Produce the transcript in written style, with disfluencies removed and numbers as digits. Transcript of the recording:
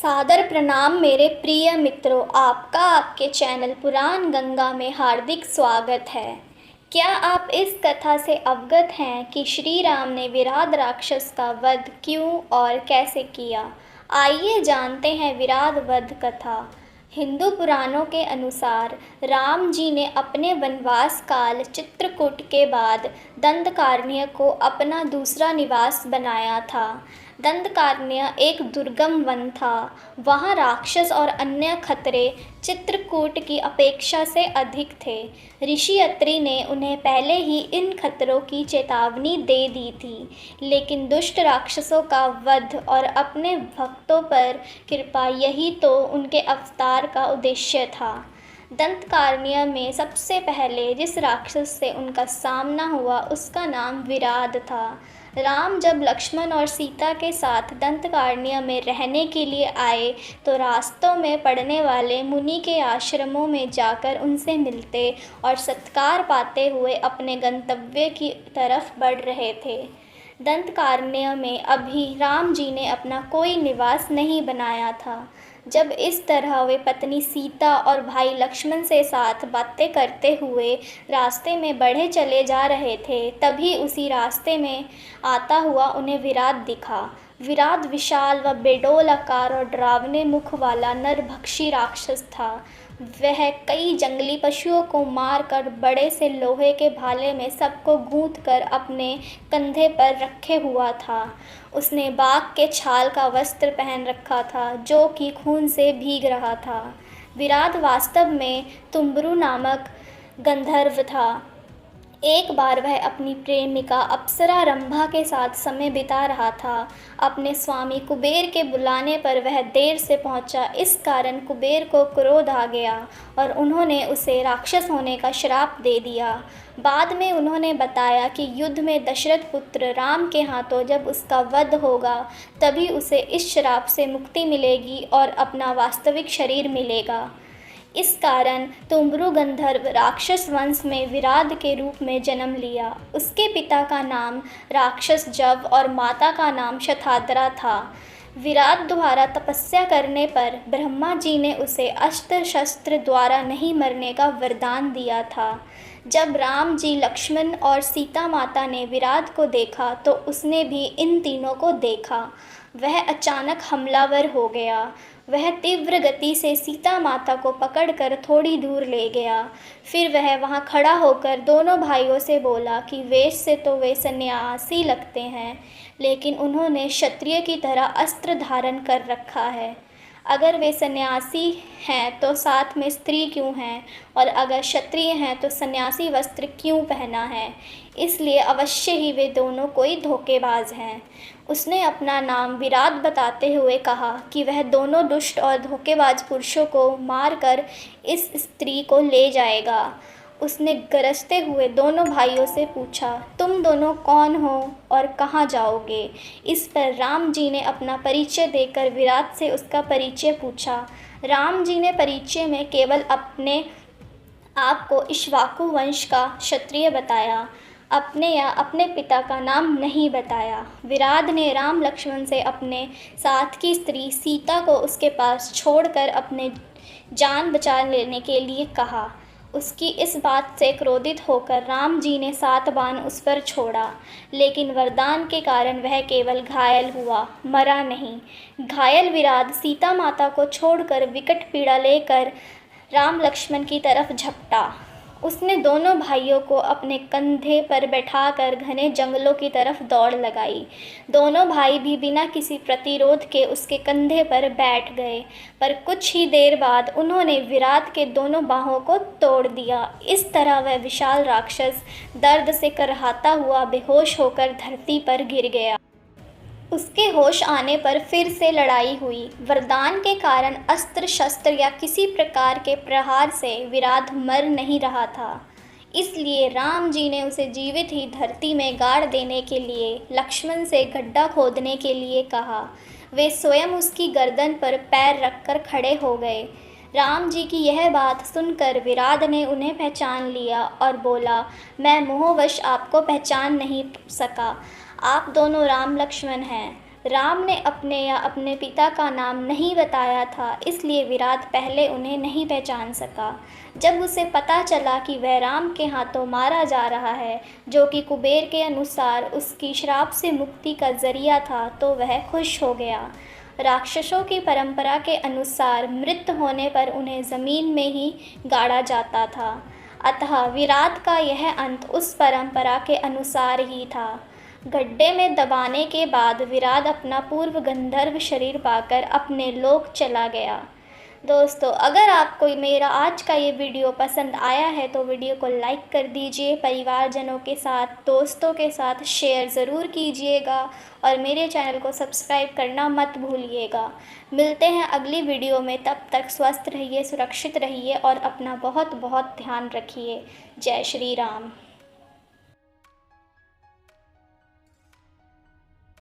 सादर प्रणाम मेरे प्रिय मित्रों, आपका आपके चैनल पुराण गंगा में हार्दिक स्वागत है। क्या आप इस कथा से अवगत हैं कि श्री राम ने विराध राक्षस का वध क्यों और कैसे किया? आइए जानते हैं विराध वध कथा। हिंदू पुराणों के अनुसार राम जी ने अपने वनवास काल चित्रकूट के बाद दंडकारण्य को अपना दूसरा निवास बनाया था। दंडकारण्य एक दुर्गम वन था। वहाँ राक्षस और अन्य खतरे चित्रकूट की अपेक्षा से अधिक थे। ऋषि अत्रि ने उन्हें पहले ही इन खतरों की चेतावनी दे दी थी, लेकिन दुष्ट राक्षसों का वध और अपने भक्तों पर कृपा, यही तो उनके अवतार का उद्देश्य था। दंडकारण्य में सबसे पहले जिस राक्षस से उनका सामना हुआ उसका नाम विराध था। राम जब लक्ष्मण और सीता के साथ दंडकारण्य में रहने के लिए आए तो रास्तों में पड़ने वाले मुनि के आश्रमों में जाकर उनसे मिलते और सत्कार पाते हुए अपने गंतव्य की तरफ बढ़ रहे थे। दंडकारण्य में अभी राम जी ने अपना कोई निवास नहीं बनाया था। जब इस तरह वे पत्नी सीता और भाई लक्ष्मण से साथ बातें करते हुए रास्ते में बढ़े चले जा रहे थे, तभी उसी रास्ते में आता हुआ उन्हें विराध दिखा। विराध विशाल व बेडौल आकार और डरावने मुख वाला नरभक्षी राक्षस था। वह कई जंगली पशुओं को मारकर बड़े से लोहे के भाले में सबको गूंथ कर अपने कंधे पर रखे हुआ था। उसने बाघ के छाल का वस्त्र पहन रखा था, जो कि खून से भीग रहा था। विराध वास्तव में तुम्बरु नामक गंधर्व था। एक बार वह अपनी प्रेमिका अप्सरा रंभा के साथ समय बिता रहा था। अपने स्वामी कुबेर के बुलाने पर वह देर से पहुंचा। इस कारण कुबेर को क्रोध आ गया और उन्होंने उसे राक्षस होने का श्राप दे दिया। बाद में उन्होंने बताया कि युद्ध में दशरथ पुत्र राम के हाथों जब उसका वध होगा, तभी उसे इस श्राप से मुक्ति मिलेगी और अपना वास्तविक शरीर मिलेगा। इस कारण तुम्बरु गंधर्व राक्षस वंश में विराध के रूप में जन्म लिया। उसके पिता का नाम राक्षस जव और माता का नाम शताद्रा था। विराध द्वारा तपस्या करने पर ब्रह्मा जी ने उसे अस्त्र शस्त्र द्वारा नहीं मरने का वरदान दिया था। जब राम जी, लक्ष्मण और सीता माता ने विराध को देखा तो उसने भी इन तीनों को देखा। वह अचानक हमलावर हो गया। वह तीव्र गति से सीता माता को पकड़कर थोड़ी दूर ले गया। फिर वह वहां खड़ा होकर दोनों भाइयों से बोला कि वेश से तो वे सन्यासी लगते हैं, लेकिन उन्होंने क्षत्रिय की तरह अस्त्र धारण कर रखा है। अगर वे सन्यासी हैं तो साथ में स्त्री क्यों हैं, और अगर क्षत्रिय हैं तो सन्यासी वस्त्र क्यों पहना है? इसलिए अवश्य ही वे दोनों कोई धोखेबाज हैं। उसने अपना नाम विराध बताते हुए कहा कि वह दोनों दुष्ट और धोखेबाज पुरुषों को मारकर इस स्त्री को ले जाएगा। उसने गरजते हुए दोनों भाइयों से पूछा, तुम दोनों कौन हो और कहाँ जाओगे? इस पर राम जी ने अपना परिचय देकर विराध से उसका परिचय पूछा। राम जी ने परिचय में केवल अपने आप को इक्ष्वाकु वंश का क्षत्रिय बताया, अपने या अपने पिता का नाम नहीं बताया। विराध ने राम लक्ष्मण से अपने साथ की स्त्री सीता को उसके पास छोड़कर अपने जान बचा लेने के लिए कहा। उसकी इस बात से क्रोधित होकर राम जी ने 7 बाण उस पर छोड़ा, लेकिन वरदान के कारण वह केवल घायल हुआ, मरा नहीं। घायल विराध सीता माता को छोड़कर विकट पीड़ा लेकर राम लक्ष्मण की तरफ झपटा। उसने दोनों भाइयों को अपने कंधे पर बैठाकर घने जंगलों की तरफ दौड़ लगाई। दोनों भाई भी बिना किसी प्रतिरोध के उसके कंधे पर बैठ गए, पर कुछ ही देर बाद उन्होंने विराध के दोनों बाहों को तोड़ दिया। इस तरह वह विशाल राक्षस दर्द से करहाता हुआ बेहोश होकर धरती पर गिर गया। उसके होश आने पर फिर से लड़ाई हुई। वरदान के कारण अस्त्र शस्त्र या किसी प्रकार के प्रहार से विराध मर नहीं रहा था। इसलिए राम जी ने उसे जीवित ही धरती में गाड़ देने के लिए लक्ष्मण से गड्ढा खोदने के लिए कहा। वे स्वयं उसकी गर्दन पर पैर रखकर खड़े हो गए। राम जी की यह बात सुनकर विराध ने उन्हें पहचान लिया और बोला, मैं मोहवश आपको पहचान नहीं सका। आप दोनों राम लक्ष्मण हैं। राम ने अपने या अपने पिता का नाम नहीं बताया था, इसलिए विराट पहले उन्हें नहीं पहचान सका। जब उसे पता चला कि वह राम के हाथों मारा जा रहा है, जो कि कुबेर के अनुसार उसकी श्राप से मुक्ति का ज़रिया था, तो वह खुश हो गया। राक्षसों की परंपरा के अनुसार मृत होने पर उन्हें ज़मीन में ही गाड़ा जाता था, अतः विराट का यह अंत उस परंपरा के अनुसार ही था। गड्ढे में दबाने के बाद विराट अपना पूर्व गंधर्व शरीर पाकर अपने लोक चला गया। दोस्तों, अगर आपको मेरा आज का ये वीडियो पसंद आया है तो वीडियो को लाइक कर दीजिए, परिवारजनों के साथ, दोस्तों के साथ शेयर ज़रूर कीजिएगा और मेरे चैनल को सब्सक्राइब करना मत भूलिएगा। मिलते हैं अगली वीडियो में, तब तक स्वस्थ रहिए, सुरक्षित रहिए और अपना बहुत बहुत ध्यान रखिए। जय श्री राम।